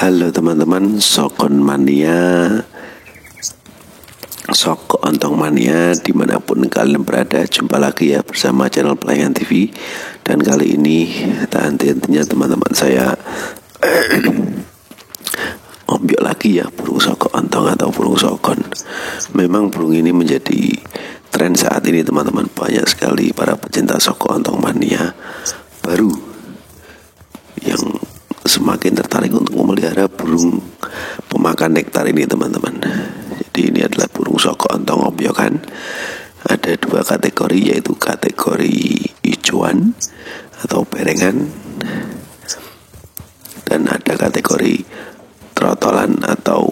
Halo teman-teman, Sokon Mania, Sok Ontong Mania, dimanapun kalian berada, jumpa lagi ya bersama channel Pelayan TV. Dan kali ini tak henti-hentinya teman-teman saya ombyok lagi ya burung sokok ontong atau burung sokon. Memang burung ini menjadi tren saat ini teman-teman. Banyak sekali para pecinta sokok ontong mania baru yang semakin tertarik untuk memelihara burung pemakan nektar ini teman-teman. Jadi ini adalah burung sokok ontong ombyokan. Ada dua kategori, yaitu kategori hijauan atau berengan, dan ada kategori trotolan atau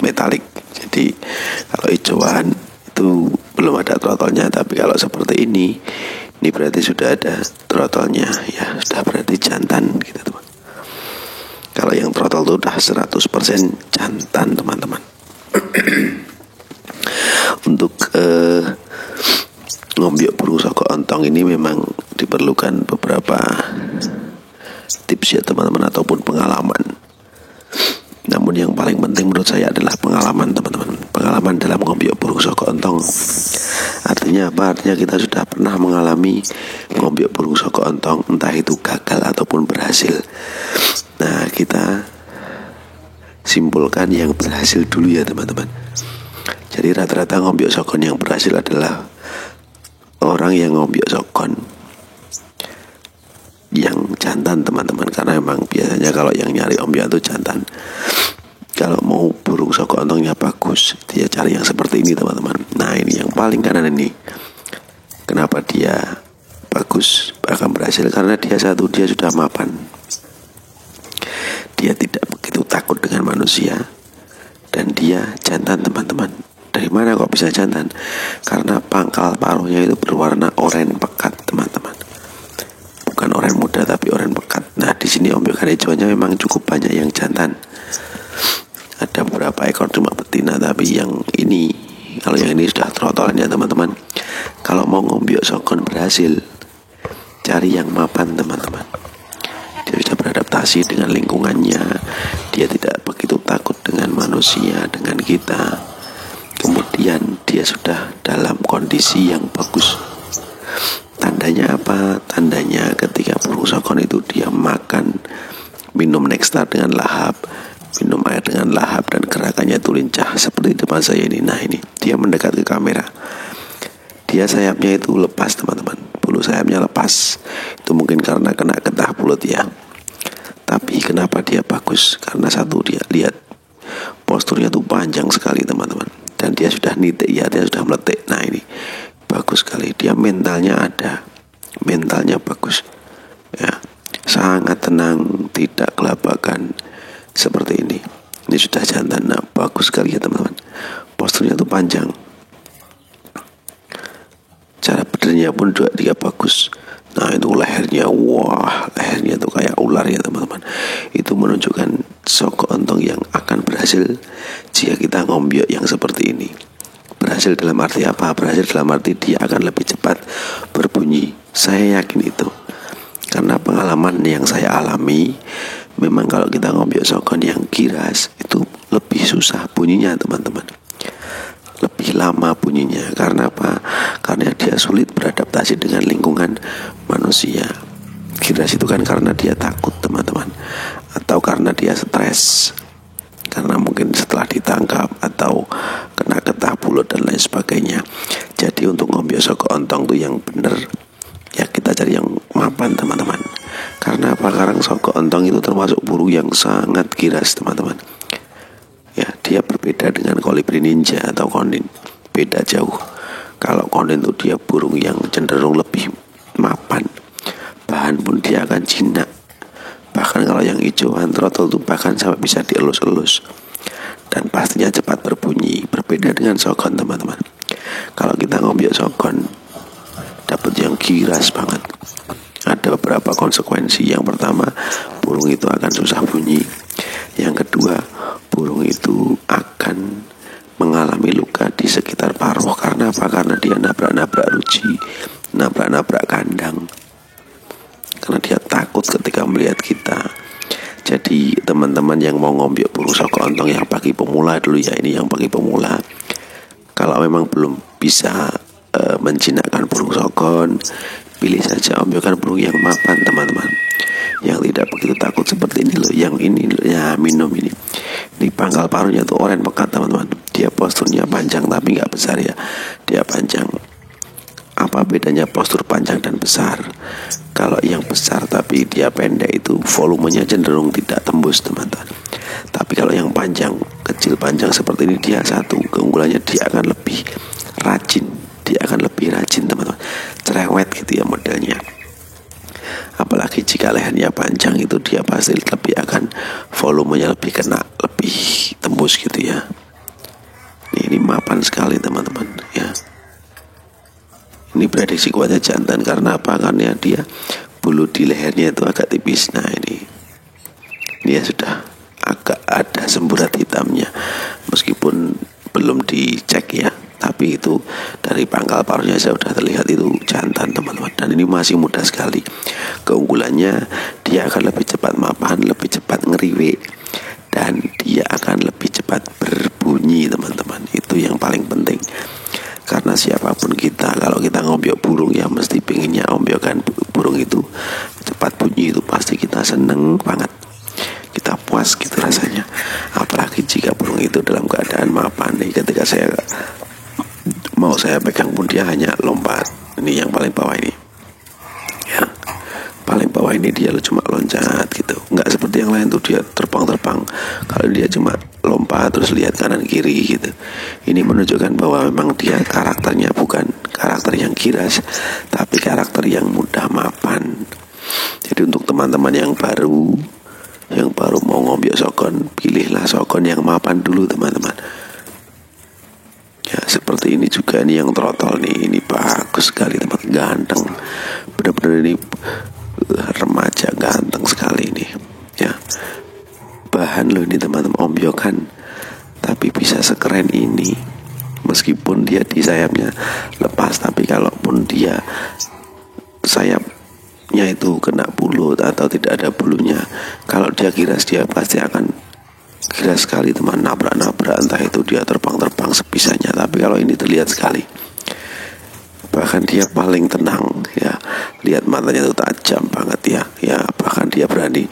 metalik. Jadi kalau hijauan itu belum ada trotolnya, tapi kalau seperti ini berarti sudah ada trotolnya, ya sudah berarti jantan gitu teman. Kalau yang trotol itu udah 100% jantan teman-teman. Untuk ngombyok burung sokok ontong ini memang diperlukan beberapa tips ya teman-teman, ataupun pengalaman. Namun yang paling penting menurut saya adalah pengalaman teman-teman. Pengalaman dalam ngombyok burung sokok ontong. Artinya apa? Artinya kita sudah pernah mengalami ngombyok burung sokok ontong, entah itu gagal ataupun berhasil. Nah, kita simpulkan yang berhasil dulu ya teman-teman. Jadi rata-rata ngombyok sokon yang berhasil adalah orang yang ngombyok sokon yang jantan teman-teman. Karena memang biasanya kalau yang nyari ombyokan itu jantan. Kalau mau burung sokok ontongnya bagus, dia cari yang seperti ini teman-teman. Nah, ini yang paling kanan ini. Kenapa dia bagus akan berhasil? Karena dia sudah mapan. Dia tidak begitu takut dengan manusia, dan dia jantan teman-teman. Dari mana kok bisa jantan? Karena pangkal paruhnya itu berwarna oranye pekat teman-teman. Bukan oranye muda tapi oranye pekat. Nah, di sini ombyokan hijauannya memang cukup banyak yang jantan. Ada beberapa ekor cuma betina, tapi yang ini, kalau yang ini sudah trotolannya teman-teman. Kalau mau ngombyok sokon berhasil, cari yang mapan teman-teman. Dia sudah beradaptasi dengan lingkungannya, dia tidak begitu takut dengan manusia, dengan kita. Kemudian dia sudah dalam kondisi yang bagus. Tandanya apa? Tandanya ketika burung sokon itu dia makan, minum nektar dengan lahap, minum air dengan lahap, dan gerakannya itu lincah seperti depan saya ini. Nah, ini dia mendekat ke kamera. Dia sayapnya itu lepas teman-teman, bulu sayapnya lepas. Itu mungkin karena kena getah bulut ya. Tapi kenapa dia bagus? Karena satu, dia lihat posturnya tuh panjang sekali teman-teman, dan dia sudah nitik ya, dia sudah meletik. Nah, ini bagus sekali. Dia mentalnya ada, mentalnya bagus ya, sangat tenang, tidak kelabakan seperti ini. Ini sudah jantan. Nah, bagus sekali ya teman-teman. Posturnya tuh panjang, cara berdirinya pun juga dia bagus. Nah, itu lehernya, wah, lehernya tuh kayak ular ya teman-teman. Itu menunjukkan sokok ontong yang akan berhasil jika kita ngombyok yang seperti ini. Berhasil dalam arti apa? Berhasil dalam arti dia akan lebih cepat berbunyi. Saya yakin itu, karena pengalaman yang saya alami. Memang kalau kita ngombyok sokon yang giras itu lebih susah bunyinya teman-teman, lebih lama bunyinya. Karena apa? Karena dia sulit beradaptasi dengan lingkungan manusia. Giras itu kan karena dia takut teman-teman, atau karena dia stres, karena mungkin setelah ditangkap atau kena getah bulut dan lain sebagainya. Jadi untuk ngombyok sokok ontong tuh yang bener ya, kita cari yang mapan teman-teman. Karena apa? Karena sokok ontong itu termasuk burung yang sangat giras teman-teman. Ya, dia berbeda dengan kolibri ninja atau kondin. Beda jauh. Kalau kondin itu dia burung yang cenderung lebih mapan. Bahan pun dia akan jinak. Bahkan kalau yang hijauan trotol itu bahkan sampai bisa dielus-elus. Dan pastinya cepat berbunyi. Berbeda dengan sokon teman-teman. Kalau kita ngombyok sokon, dapat yang giras banget. Ada beberapa konsekuensi. Yang pertama, burung itu akan susah bunyi. Yang kedua, burung itu akan mengalami luka di sekitar paruh. Karena apa? Karena dia nabrak-nabrak ruji, nabrak-nabrak kandang. Karena dia takut ketika melihat kita. Jadi teman-teman yang mau ngombyok burung soko ontong yang bagi pemula dulu ya, ini yang bagi pemula. Kalau memang belum bisa menjinakkan burung sokon, pilih saja ombyokan burung yang mapan teman-teman, yang tidak begitu takut seperti ini loh. Yang ini loh, ya minum ini pangkal paruhnya tuh oren pekat teman-teman. Dia posturnya panjang tapi nggak besar ya, dia panjang. Apa bedanya postur panjang dan besar? Kalau yang besar tapi dia pendek itu volumenya cenderung tidak tembus teman-teman. Tapi kalau yang panjang, kecil panjang seperti ini, dia satu keunggulannya, dia akan lebih rajin. Dia akan lebih rajin teman-teman, cerewet gitu ya modelnya. Apalagi jika lehernya panjang itu dia pasti lebih akan volumenya lebih kena, lebih tembus gitu ya. Ini mapan sekali teman-teman ya. Ini prediksi kuatnya jantan karena apa? Karena dia bulu di lehernya itu agak tipis. Nah ini dia sudah agak ada semburat hitamnya, meskipun belum dicek ya, tapi itu dari pangkal paruhnya sudah terlihat itu jantan teman-teman. Dan ini masih muda sekali. Keunggulannya dia akan lebih cepat mapan, lebih cepat ngeriwe, dan dia akan lebih cepat berbunyi teman-teman. Itu yang paling penting. Karena siapapun kita, kalau kita ngombyok burung ya mesti pengennya ombyokan burung itu cepat bunyi, itu pasti kita seneng banget, kita puas gitu rasanya. Apalagi jika burung itu dalam keadaan mapan nih, ketika saya pegang pun dia hanya lompat. Ini yang paling bawah ini ya, paling bawah ini dia cuma loncat gitu, nggak seperti yang lain tuh dia terbang. Kalau dia cuma lompat terus lihat kanan kiri gitu, ini menunjukkan bahwa memang dia karakternya bukan karakter yang giras, tapi karakter yang mudah mapan. Jadi untuk teman-teman yang baru mau ngombyok sokon, pilihlah sokon yang mapan dulu teman-teman ya. Seperti ini juga, ini yang trotol nih, ini bagus sekali teman, ganteng bener-bener, ini remaja ganteng sekali ini ya. Bahan loh ini teman-teman, ombyokan tapi bisa sekeren ini. Meskipun dia di sayapnya lepas, tapi kalaupun dia sayapnya itu kena bulu atau tidak ada bulunya, kalau dia giras dia pasti akan giras sekali teman, nabrak-nabrak, entah itu dia terbang-terbang sebisanya. Tapi kalau ini terlihat sekali, bahkan dia paling tenang ya, lihat matanya itu tajam banget ya, bahkan dia berani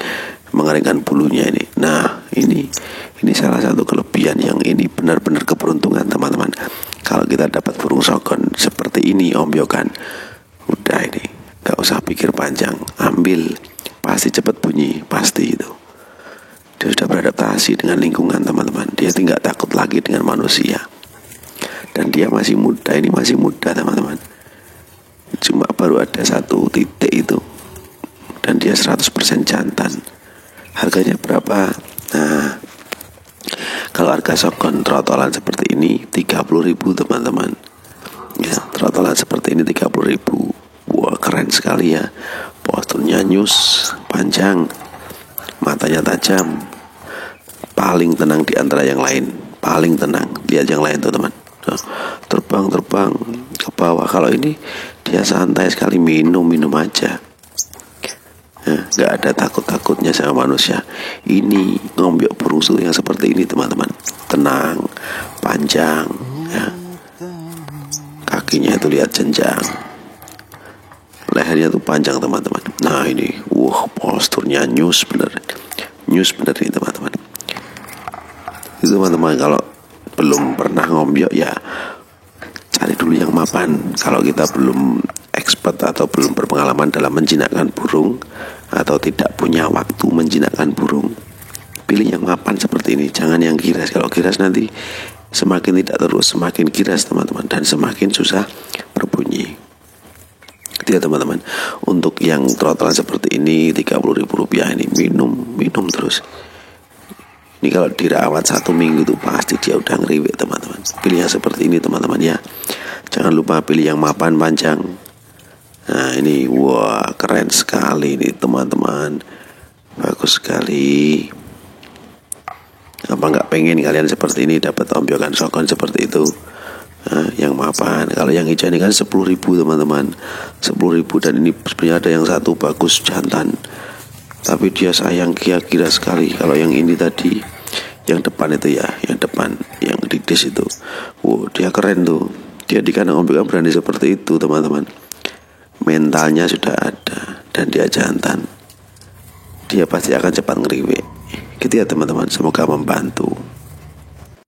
mengeringkan bulunya ini. Nah ini salah satu kelebihan yang ini benar-benar keberuntungan teman-teman. Kalau kita dapat burung sokon seperti ini ombyokan, udah ini gak usah pikir panjang, ambil, pasti cepat bunyi, pasti itu. Dia sudah beradaptasi dengan lingkungan teman-teman, dia tidak takut lagi dengan manusia. Dan dia masih muda, ini masih muda teman-teman, cuma baru ada 1 titik itu, dan dia 100% jantan. Harganya berapa? Nah, kalau harga sokon trotolan seperti ini 30.000 teman-teman ya. Trotolan seperti ini 30.000. Wah keren sekali ya, posturnya nyus, panjang, matanya tajam, paling tenang di antara yang lain, paling tenang. Lihat yang lain tuh teman, terbang ke bawah. Kalau ini dia santai sekali, minum aja. Gak ada takut-takutnya sama manusia. Ini ngombyok burung yang seperti ini teman-teman, tenang, panjang ya. Kakinya itu lihat jenjang, lehernya tuh panjang teman-teman. Nah ini posturnya nyus bener ini teman-teman. Itu teman-teman, kalau belum pernah ngombyok ya cari dulu yang mapan. Kalau kita belum expert atau belum berpengalaman dalam menjinakkan burung, atau tidak punya waktu menjinakkan burung, pilih yang mapan seperti ini, jangan yang giras. Kalau giras nanti semakin tidak terus, semakin giras teman-teman, dan semakin susah berbunyi. Tidak teman-teman, untuk yang trotolan seperti ini 30.000 rupiah, ini minum terus. Ini kalau dirawat 1 minggu itu pasti dia udah ngeriwek teman-teman. Pilih yang seperti ini teman-teman ya. Jangan lupa pilih yang mapan panjang. Nah ini wah keren sekali ini teman-teman, bagus sekali. Apa nggak pengen kalian seperti ini, dapat ombyokan sokon seperti itu? Nah, yang mapan. Kalau yang hijau ini kan 10.000 teman-teman, 10.000. Dan ini sebenarnya ada yang satu bagus jantan, tapi dia sayang kira-kira sekali. Kalau yang ini tadi, yang depan itu ya, yang depan, yang dikdes itu, wow, dia keren tuh. Dia di kandang ombak kan berani seperti itu, teman-teman. Mentalnya sudah ada dan dia jantan. Dia pasti akan cepat ngeriwek. Gitu ya teman-teman, semoga membantu.